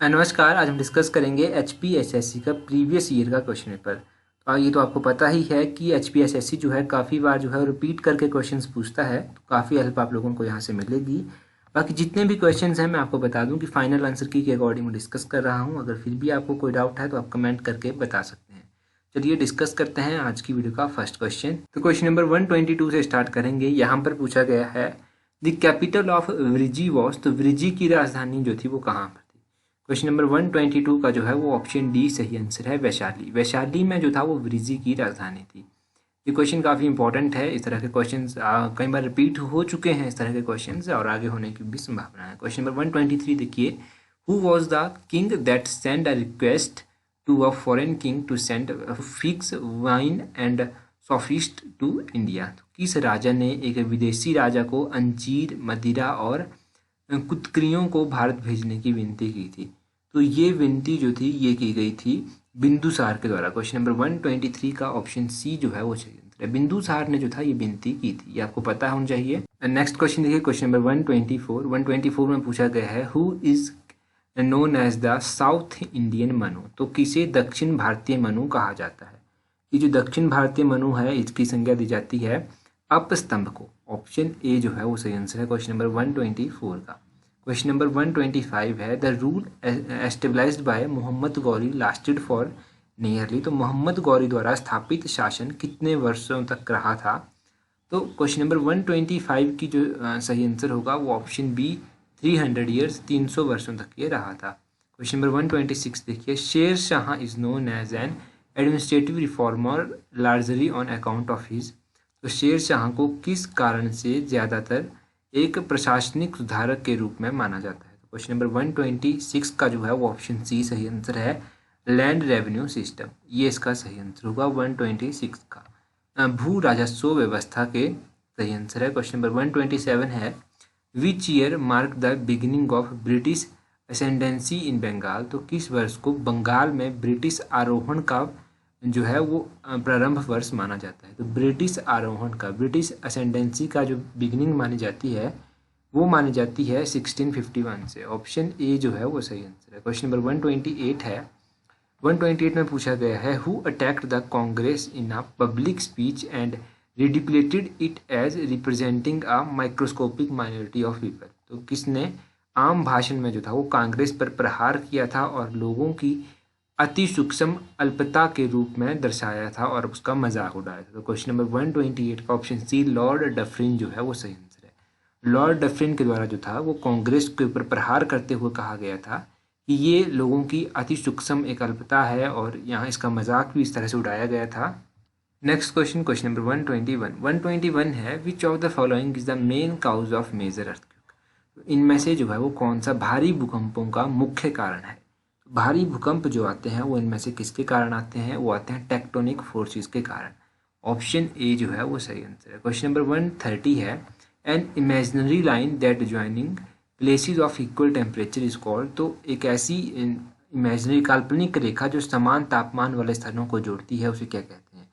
नमस्कार। आज हम डिस्कस करेंगे HPSSC का प्रीवियस ईयर का क्वेश्चन पेपर। तो ये तो आपको पता ही है कि HPSSC जो है काफ़ी बार जो है रिपीट करके क्वेश्चंस पूछता है, तो काफ़ी हेल्प आप लोगों को यहाँ से मिलेगी। बाकी जितने भी क्वेश्चंस हैं मैं आपको बता दूं कि फाइनल आंसर की के अकॉर्डिंग मैं डिस्कस कर रहा हूँ। अगर फिर भी आपको कोई डाउट है तो आप कमेंट करके बता सकते हैं। चलिए डिस्कस करते हैं आज की वीडियो का फर्स्ट क्वेश्चन। तो क्वेश्चन नंबर 122 से स्टार्ट करेंगे। यहाँ पर पूछा गया है द कैपिटल ऑफ व्रिजी वॉज, तो व्रिजी की राजधानी जो थी वो कहाँ पर। क्वेश्चन नंबर 122 का जो है वो ऑप्शन डी सही आंसर है, वैशाली। वैशाली में जो था वो व्रिजी की राजधानी थी। ये क्वेश्चन काफ़ी इंपॉर्टेंट है। इस तरह के क्वेश्चन कई बार रिपीट हो चुके हैं इस तरह के क्वेश्चन और आगे होने की भी संभावना है। क्वेश्चन नंबर 123 देखिए, who was the king that send a request to a foreign king to send figs wine and sophist to India. किस राजा ने एक विदेशी राजा को अंजीर, मदिरा और कुतक्रियों को भारत भेजने की विनती की थी। तो ये विनती जो थी ये की गई थी बिंदुसार के द्वारा। क्वेश्चन नंबर 123 का ऑप्शन सी जो है वो सही आंसर है। बिंदुसार ने जो था ये विनती की थी, ये आपको पता होना चाहिए। नेक्स्ट क्वेश्चन देखिए, क्वेश्चन नंबर 124 में पूछा गया है who is known as the South Indian Manu. तो किसे दक्षिण भारतीय मनु कहा जाता है। ये जो दक्षिण भारतीय मनु है इसकी संज्ञा दी जाती है अपस्तंभ को। ऑप्शन ए जो है वो सही आंसर है क्वेश्चन नंबर 124 का। क्वेश्चन नंबर 125 है the rule established by Mohammad Ghori lasted for nearly. तो मोहम्मद गौरी द्वारा स्थापित शासन कितने वर्षों तक रहा था। तो क्वेश्चन नंबर 125 की जो सही आंसर होगा वो ऑप्शन बी 300 ईयर्स, 300 वर्षों तक ये रहा था। क्वेश्चन नंबर 126 देखिए, Sher Shah is known as an administrative reformer largely on account of his. तो शेर शाह को किस कारण से ज़्यादातर एक प्रशासनिक सुधारक के रूप में माना जाता है। तो क्वेश्चन नंबर 126 का जो है वो ऑप्शन सी सही आंसर है, लैंड रेवेन्यू सिस्टम। ये इसका सही आंसर होगा 126 का। भू राजस्व व्यवस्था के सही आंसर है। क्वेश्चन नंबर 127 है which year mark the beginning of British ascendancy in Bengal. तो किस वर्ष को बंगाल में ब्रिटिश आरोहण का जो है वो प्रारंभ वर्ष माना जाता है। तो ब्रिटिश आरोहण का, ब्रिटिश असेंडेंसी का जो बिगिनिंग मानी जाती है वो मानी जाती है 1651 से। ऑप्शन ए जो है वो सही आंसर है। क्वेश्चन नंबर 128 है 128 में पूछा गया है who attacked the Congress in a public speech and ridiculed it as representing a microscopic minority of people. तो किसने आम भाषण में जो था वो कांग्रेस पर प्रहार किया था और लोगों की अति सूक्ष्म अल्पता के रूप में दर्शाया था और उसका मजाक उड़ाया था। तो क्वेश्चन नंबर 128 का ऑप्शन सी लॉर्ड डफरिन जो है वो सही आंसर है। लॉर्ड डफरिन के द्वारा जो था वो कांग्रेस के ऊपर प्रहार करते हुए कहा गया था कि ये लोगों की अति सूक्ष्म एक अल्पता है और यहाँ इसका मजाक भी इस तरह से उड़ाया गया था। नेक्स्ट क्वेश्चन, क्वेश्चन नंबर 121 है which of the following is the main cause of major earthquake. इनमें से जो है वो कौन सा भारी भूकंपों का मुख्य कारण है। भारी भूकंप जो आते हैं वो इनमें से किसके कारण आते हैं, वो आते हैं टेक्टोनिक फोर्सेस के कारण। ऑप्शन ए जो है वो सही आंसर है। क्वेश्चन नंबर 130 है an imaginary line that joining places of equal temperature is called. तो एक ऐसी इमेजिनरी काल्पनिक रेखा जो समान तापमान वाले स्थानों को जोड़ती है उसे क्या कहते हैं।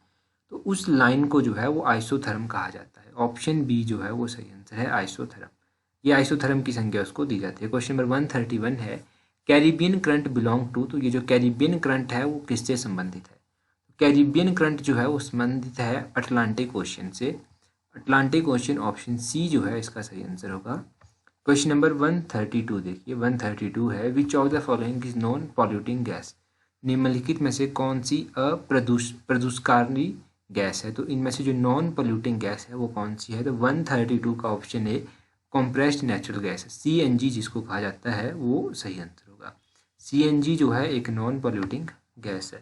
तो उस लाइन को जो है वो आइसोथर्म कहा जाता है। ऑप्शन बी जो है वो सही आंसर है, आइसोथर्म। ये आइसोथर्म की संज्ञा उसको दी जाती है। क्वेश्चन नंबर 131 है कैरिबियन करंट बिलोंग टू। तो ये जो कैरिबियन करंट है वो किससे संबंधित है। कैरिबियन करंट जो है वो संबंधित है अटलांटिक ओशियन से। अटलांटिक ओशियन ऑप्शन सी जो है इसका सही आंसर होगा। क्वेश्चन नंबर 132 देखिए, 132 है which of the following is non polluting gas. निम्नलिखित में से कौन सी प्रदूषकारी गैस है। तो इनमें से जो नॉन पॉल्यूटिंग गैस है वो कौन सी है। तो 132 का ऑप्शन है कॉम्प्रेस्ड नेचुरल गैस, CNG जिसको कहा जाता है वो सही आंसर होगा। CNG जो है एक नॉन पॉल्यूटिंग गैस है।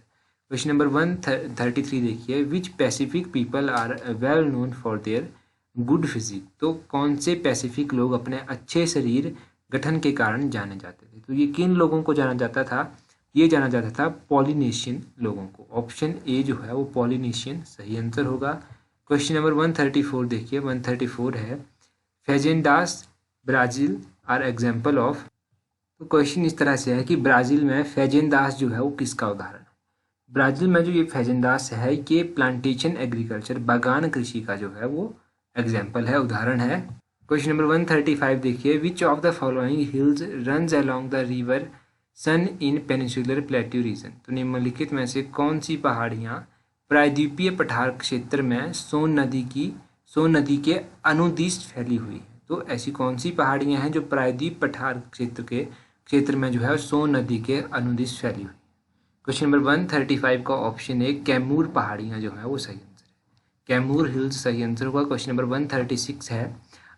क्वेश्चन नंबर 133 देखिए which Pacific people are well known for their good physique. तो कौन से पैसिफिक लोग अपने अच्छे शरीर गठन के कारण जाने जाते थे। तो ये किन लोगों को जाना जाता था, ये जाना जाता था पॉलिनेशियन लोगों को। ऑप्शन ए जो है वो पॉलिनेशियन सही आंसर होगा। क्वेश्चन नंबर 134 देखिए, 134 है फेजेंडास ब्राज़ील आर एग्जाम्पल ऑफ। तो क्वेश्चन इस तरह से है कि ब्राज़ील में फेजेंदास जो है वो किसका उदाहरण है। ब्राज़ील में जो ये फेजेंदास है ये प्लांटेशन एग्रीकल्चर, बागान कृषि का जो है वो एग्जाम्पल है, उदाहरण है। क्वेश्चन नंबर 135 देखिए which of the following hills runs along the river Son in peninsular plateau region. तो निम्नलिखित में से कौन सी पहाड़ियाँ प्रायद्वीपीय पठार क्षेत्र में सोन नदी के अनुदिश फैली हुई है? तो ऐसी कौन सी पहाड़ियाँ हैं जो प्रायद्वीप पठार क्षेत्र में जो है सोन नदी के अनुदिश फैली हुई? क्वेश्चन नंबर 135 का ऑप्शन है कैमूर पहाड़ियाँ जो है वो सही आंसर है। कैमूर हिल्स सही आंसर होगा। क्वेश्चन नंबर 136 है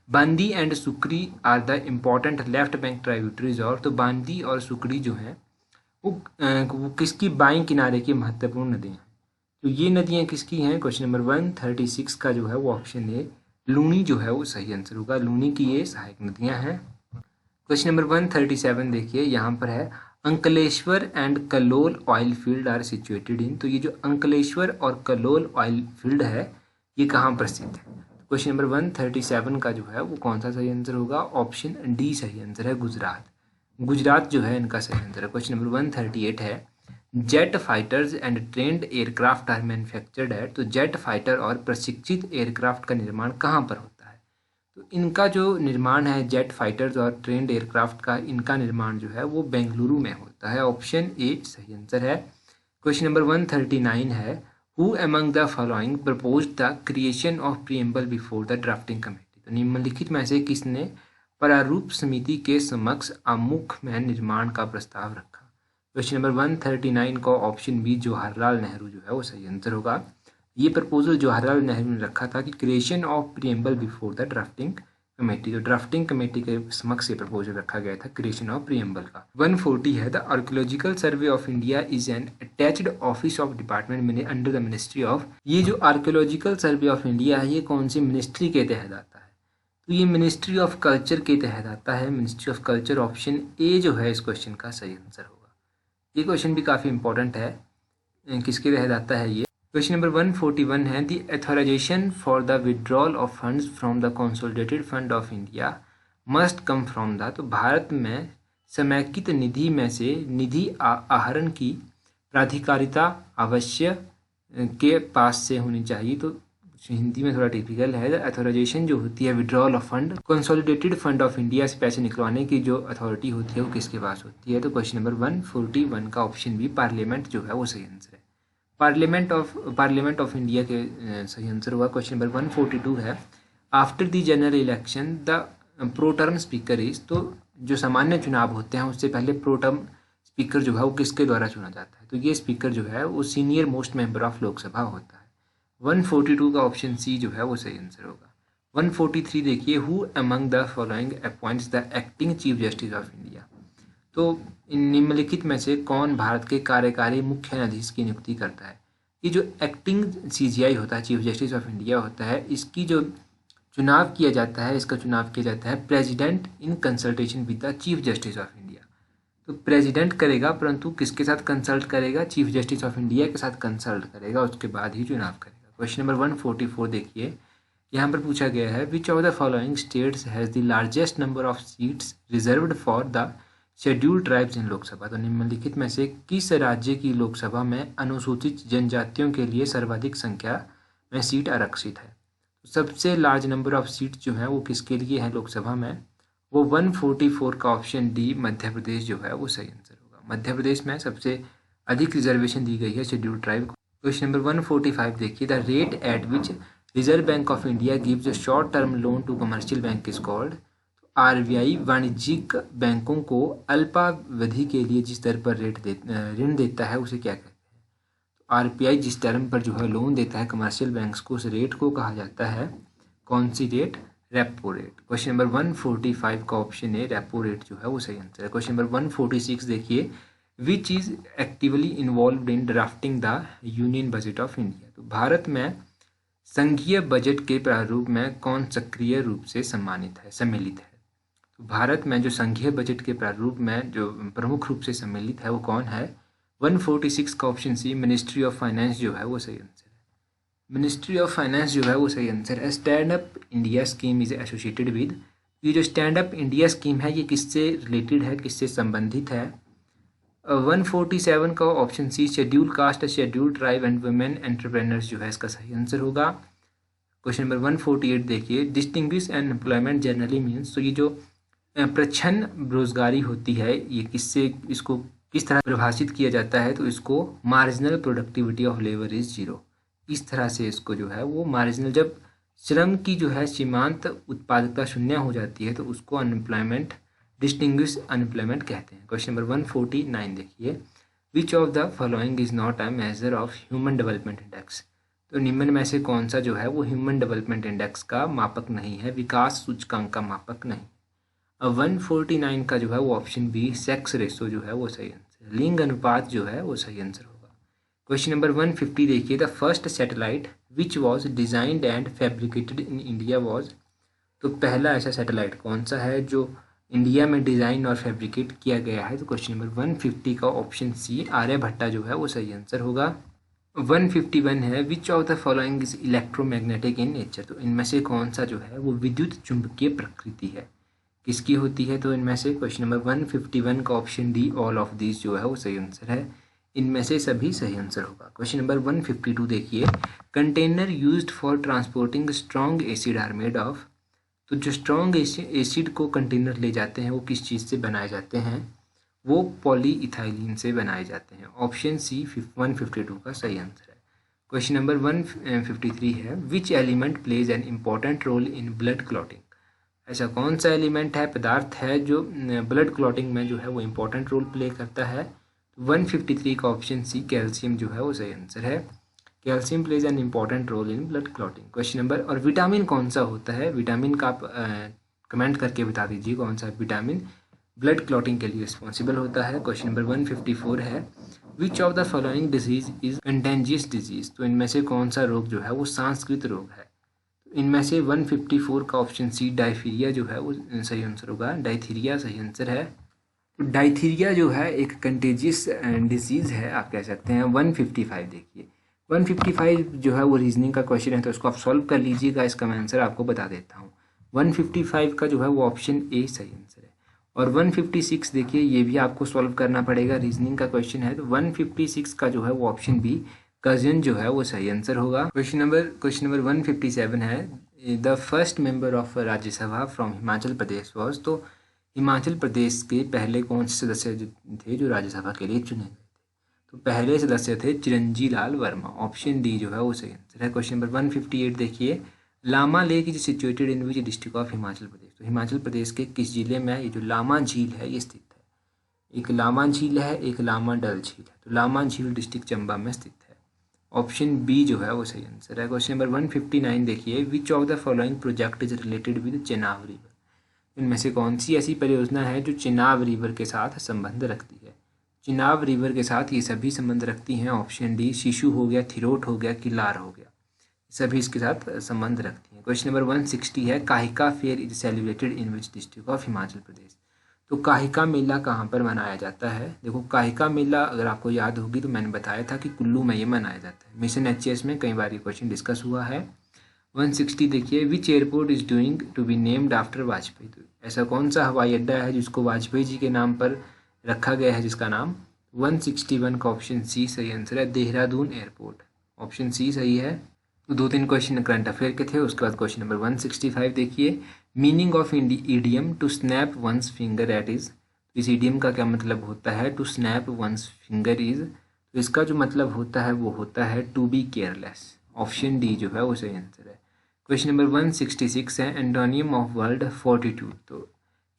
Bandi and Sukri are the important left bank tributaries और। तो बांदी और सुकरी जो है वो किसकी बाएं किनारे की महत्वपूर्ण नदियाँ हैं? तो ये नदियाँ किसकी हैं? क्वेश्चन नंबर 136 का जो है वो ऑप्शन है लूनी जो है वो सही आंसर होगा। लूनी की ये सहायक नदियाँ हैं। क्वेश्चन नंबर 137 देखिए, यहाँ पर है Ankleshwar and Kalol oil field are situated in. तो ये जो अंकलेश्वर और कलोल ऑयल फील्ड है ये कहाँ पर स्थित है? क्वेश्चन नंबर 137 का जो है वो कौन सा सही आंसर होगा? ऑप्शन डी सही आंसर है, गुजरात। गुजरात जो है इनका सही आंसर है। क्वेश्चन नंबर 138 है jet fighters and trained aircraft are manufactured at. तो जेट फाइटर और प्रशिक्षित एयरक्राफ्ट का निर्माण कहाँ पर होता है? तो इनका जो निर्माण है जेट फाइटर्स और ट्रेंड एयरक्राफ्ट का, इनका निर्माण जो है वो बेंगलुरु में होता है। ऑप्शन ए सही आंसर है। क्वेश्चन नंबर 139 है who among the following proposed the creation of preamble before the drafting committee. तो निम्नलिखित में से किसने प्रारूप समिति के समक्ष आमुख में निर्माण का प्रस्ताव रखा? क्वेश्चन नंबर 139 का ऑप्शन बी जवाहरलाल नेहरू जो है वो सही आंसर होगा। ये प्रपोजल जवाहरलाल नेहरू ने रखा था कि creation of preamble before the drafting committee. तो ड्राफ्टिंग कमेटी के समक्ष ये प्रपोजल रखा गया था क्रिएशन ऑफ प्रीएम्बल का। 140 है the archaeological survey of India is an attached office of department under the ministry of. ये जो आर्कियोलॉजिकल सर्वे ऑफ इंडिया है ये कौन सी मिनिस्ट्री के तहत आता है? तो ये मिनिस्ट्री ऑफ कल्चर के तहत आता है। Ministry of culture option A जो है इस क्वेश्चन का सही आंसर होगा। ये क्वेश्चन भी काफ़ी इंपॉर्टेंट है, किसके तहत आता है ये? क्वेश्चन नंबर 141 है the authorisation for the withdrawal of funds from the consolidated fund of India must come from the. तो भारत में समेकित निधि में से निधि आहरण की प्राधिकारिता अवश्य के पास से होनी चाहिए। तो हिंदी में थोड़ा टिपिकल है। अथॉराइजेशन जो होती है withdrawal of fund, consolidated fund of India से पैसे निकलवाने की जो अथॉरिटी होती है वो किसके पास होती है? तो क्वेश्चन नंबर 141 का ऑप्शन भी पार्लियामेंट जो है वो सही आंसर है। पार्लियामेंट ऑफ इंडिया के सही आंसर हुआ। क्वेश्चन नंबर 142 है after the general election the pro term speaker is. तो जो सामान्य चुनाव होते हैं उससे पहले प्रो टर्म स्पीकर जो है वो किसके द्वारा चुना जाता है? तो ये स्पीकर जो है वो senior most member of Lok Sabha होता है। 142 का ऑप्शन सी जो है वो सही आंसर होगा। 143 देखिए who among the following appoints the acting chief justice of India. तो इन निम्नलिखित में से कौन भारत के कार्यकारी मुख्य न्यायाधीश की नियुक्ति करता है? ये जो एक्टिंग सीजीआई होता है, चीफ जस्टिस ऑफ इंडिया होता है, इसकी जो चुनाव किया जाता है, इसका चुनाव किया जाता है president in consultation with the chief justice of India. तो प्रेसिडेंट करेगा, परंतु किसके साथ कंसल्ट करेगा? चीफ जस्टिस ऑफ इंडिया के साथ कंसल्ट करेगा, उसके बाद ही चुनाव करेगा। क्वेश्चन नंबर 144 देखिए, यहाँ पर पूछा गया है which of the following states has the largest number of seats reserved for the scheduled tribes in Lok Sabha. तो निम्नलिखित में से किस राज्य की लोकसभा में अनुसूचित जनजातियों के लिए सर्वाधिक संख्या में सीट आरक्षित है? तो सबसे लार्ज नंबर ऑफ सीट जो है वो किसके लिए है लोकसभा में? वो 144 का ऑप्शन डी मध्य प्रदेश जो है वो सही आंसर होगा। मध्य प्रदेश में सबसे अधिक रिजर्वेशन दी गई है शेड्यूल्ड ट्राइब को। क्वेश्चन नंबर 145 देखिए the rate at which Reserve Bank of India gives a short term loan to commercial bank is called. RBI वाणिज्यिक बैंकों को अल्पावधि के लिए जिस दर पर ऋण देता है उसे क्या कहते हैं? तो आरबीआई जिस टर्म पर जो है लोन देता है कमर्शियल बैंक्स को, उस रेट को कहा जाता है कौन सी rate? Repo rate. Question number 145 का ऑप्शन है रेपो रेट जो है वो सही आंसर है। क्वेश्चन नंबर 146 देखिए which is actively involve in drafting the union budget of India. तो भारत में संघीय बजट के प्रारूप में कौन सक्रिय रूप से सम्मिलित है? तो भारत में जो संघीय बजट के प्रारूप में जो प्रमुख रूप से सम्मिलित है वो कौन है? 146 का option C ministry of finance जो है वो सही आंसर है। मिनिस्ट्री ऑफ फाइनेंस जो है वो सही आंसर है। Stand up India scheme is associated with. ये जो स्टैंड अप इंडिया स्कीम है ये किससे रिलेटेड है, किससे संबंधित है? 147 का option C schedule caste, schedule tribe and women entrepreneurs जो है इसका सही आंसर होगा। क्वेश्चन नंबर 148 देखिए distinguish and employment generally means. तो ये जो प्रच्छन्न बेरोजगारी होती है, ये इसको किस तरह परिभाषित किया जाता है, तो इसको marginal productivity of labour is zero, इस तरह से इसको जो है वो मार्जिनल, जब श्रम की जो है सीमांत उत्पादकता शून्य हो जाती है तो उसको अनएम्प्लॉयमेंट, डिस्टिंग्विश अनएम्प्लॉयमेंट कहते हैं। क्वेश्चन नंबर 149 देखिए, which of the following is not a measure of human development index, तो निम्न में से कौन सा जो है वो ह्यूमन डेवलपमेंट इंडेक्स का मापक नहीं है, विकास सूचकांक का मापक नहीं। अब 149 का जो है वो ऑप्शन बी, सेक्स रेशो जो है वो सही आंसर, लिंग अनुपात जो है वो सही आंसर होगा। क्वेश्चन नंबर 150 देखिए, the first satellite which was designed and fabricated in India was, तो पहला ऐसा सैटेलाइट कौन सा है जो इंडिया में डिज़ाइन और फैब्रिकेट किया गया है, तो क्वेश्चन नंबर 150 का ऑप्शन सी, आर्यभट्टा जो है वो सही आंसर होगा। 151 है, which of the following is electromagnetic in nature, तो इनमें से कौन सा जो है वो विद्युत चुंबकीय प्रकृति है, किसकी होती है, तो इनमें से क्वेश्चन नंबर 151 का option D, all of this जो है वो सही आंसर है, इनमें से सभी सही आंसर होगा। क्वेश्चन नंबर 152 देखिए, container used for transporting strong acid are made of, तो जो स्ट्रॉन्ग एसिड को कंटेनर ले जाते हैं वो किस चीज़ से बनाए जाते हैं, वो पॉलीइथाइलिन से बनाए जाते हैं। ऑप्शन सी 152 का सही आंसर है। क्वेश्चन नंबर 153 है, which element plays an important role in blood clotting, ऐसा कौन सा एलिमेंट है, पदार्थ है जो ब्लड क्लॉटिंग में जो है वो इम्पोर्टेंट रोल प्ले करता है, 153 का ऑप्शन सी, कैल्शियम जो है वो सही आंसर है, calcium plays an important role in blood clotting. Question number, और विटामिन कौन सा होता है, विटामिन का आप कमेंट करके बता दीजिए कौन सा विटामिन ब्लड क्लॉटिंग के लिए रिस्पॉन्सिबल होता है। क्वेश्चन नंबर 154 है, which of the following disease is contagious disease, तो इनमें से कौन सा रोग जो है वो सांस्कृतिक रोग है, इनमें से 154 का ऑप्शन सी, डायथीरिया जो है वो सही आंसर होगा, डायथीरिया सही आंसर है। डायथीरिया जो है एक कंटेजियस डिजीज़ है, आप कह सकते हैं। 155 देखिए, 155 जो है वो रीजनिंग का क्वेश्चन है, तो उसको आप सॉल्व कर लीजिएगा, इसका मैं आंसर आपको बता देता हूँ। 155 का जो है वो ऑप्शन ए सही आंसर है। और 156 देखिए, ये भी आपको सॉल्व करना पड़ेगा, रीजनिंग का क्वेश्चन है, तो 156 का जो है वो ऑप्शन बी, कजिन जो है वो सही आंसर होगा। क्वेश्चन नंबर 157 है, the first member of Rajya Sabha from Himachal Pradesh was, तो हिमाचल प्रदेश के पहले कौन से सदस्य थे जो राज्यसभा के लिए चुने गए थे, तो पहले सदस्य थे चिरंजी लाल वर्मा, ऑप्शन डी जो है वो सही आंसर है। क्वेश्चन नंबर 158 देखिए, Lama lake is situated in which district of Himachal Pradesh, तो हिमाचल प्रदेश के किस जिले में ये जो लामा झील है ये स्थित है, एक लामा झील है, एक लामा डल झील है, तो लामा झील डिस्ट्रिक्ट चंबा में स्थित है, ऑप्शन बी जो है वो सही आंसर है। क्वेश्चन नंबर 159 देखिए, which of the following project is related with Chenab river, इनमें से कौन सी ऐसी परियोजना है जो चेनाब रिवर के साथ संबंध रखती है, चेनाब रिवर के साथ ये सभी संबंध रखती हैं, ऑप्शन डी, शिशु हो गया, थिरोट हो गया, किलार हो गया, सभी इसके साथ संबंध रखती हैं। क्वेश्चन नंबर 160 है, Kahika fair is celebrated in which district of Himachal Pradesh, तो काहिका मेला कहाँ पर मनाया जाता है, देखो काहिका मेला अगर आपको याद होगी तो मैंने बताया था कि कुल्लू में ये मनाया जाता है, मिशन एचएस में कई बार ये क्वेश्चन डिस्कस हुआ है। 160 देखिए, which airport is doing to be named after Vajpayee, तो ऐसा कौन सा हवाई अड्डा है जिसको वाजपेयी जी के नाम पर रखा गया है जिसका नाम, 161 का ऑप्शन सी सही आंसर है, देहरादून एयरपोर्ट, ऑप्शन सी सही है। तो 2-3 क्वेश्चन करंट अफेयर के थे। उसके बाद क्वेश्चन नंबर 165 देखिए, meaning of idiom to snap one's finger at is, इस ईडियम का क्या मतलब होता है, to snap one's finger is, तो इसका जो मतलब होता है वो होता है to be careless, option D जो है वो सही आंसर है। क्वेश्चन नंबर 166 है, एंटोनियम ऑफ वर्ड फोर्टिट्यूड, तो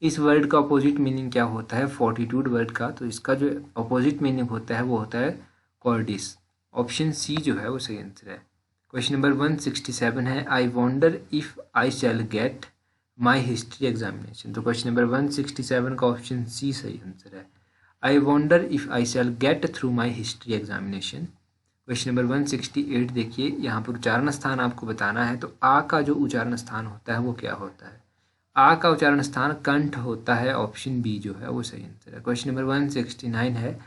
इस वर्ड का अपोजिट मीनिंग क्या होता है, फोर्टिट्यूड वर्ड का, तो इसका जो अपोजिट मीनिंग होता है वो होता है कॉर्डिस, ऑप्शन सी जो है वो सही आंसर है। क्वेश्चन नंबर 167 है, I wonder if I shall get my history examination, तो क्वेश्चन नंबर 167 का ऑप्शन सी सही आंसर है, I wonder if I shall get through my history examination. Question number 168 देखिए, यहाँ पर उच्चारण स्थान आपको बताना है, तो आ का जो उच्चारण स्थान होता है वो क्या होता है, आ का उच्चारण स्थान कंठ होता है, ऑप्शन बी जो है वो सही आंसर है। क्वेश्चन नंबर 169 है,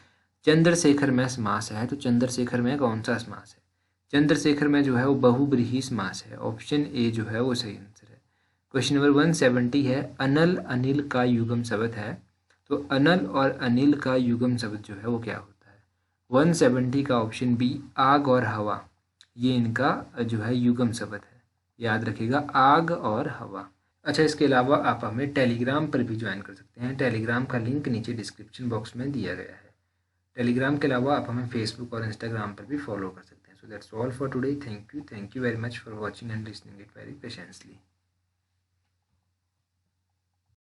चंद्रशेखर में समास है, तो चंद्रशेखर में कौन सा समास है, चंद्रशेखर में जो है वो बहुब्रीहि समास है, ऑप्शन ए जो है वो सही आंसर है। क्वेश्चन नंबर 170 है, अनल अनिल का युग्म शब्द है, तो अनल और अनिल का युग्म शब्द जो है वो क्या होता है, 170 का ऑप्शन बी, आग और हवा, ये इनका जो है युग्म शब्द है, याद रखिएगा, आग और हवा। अच्छा, इसके अलावा आप हमें टेलीग्राम पर भी ज्वाइन कर सकते हैं। टेलीग्राम का लिंक नीचे डिस्क्रिप्शन बॉक्स में दिया गया है। टेलीग्राम के अलावा आप हमें फेसबुक और इंस्टाग्राम पर भी फॉलो कर सकते हैं। So that's all for today. Thank you very much for watching and listening it very patiently.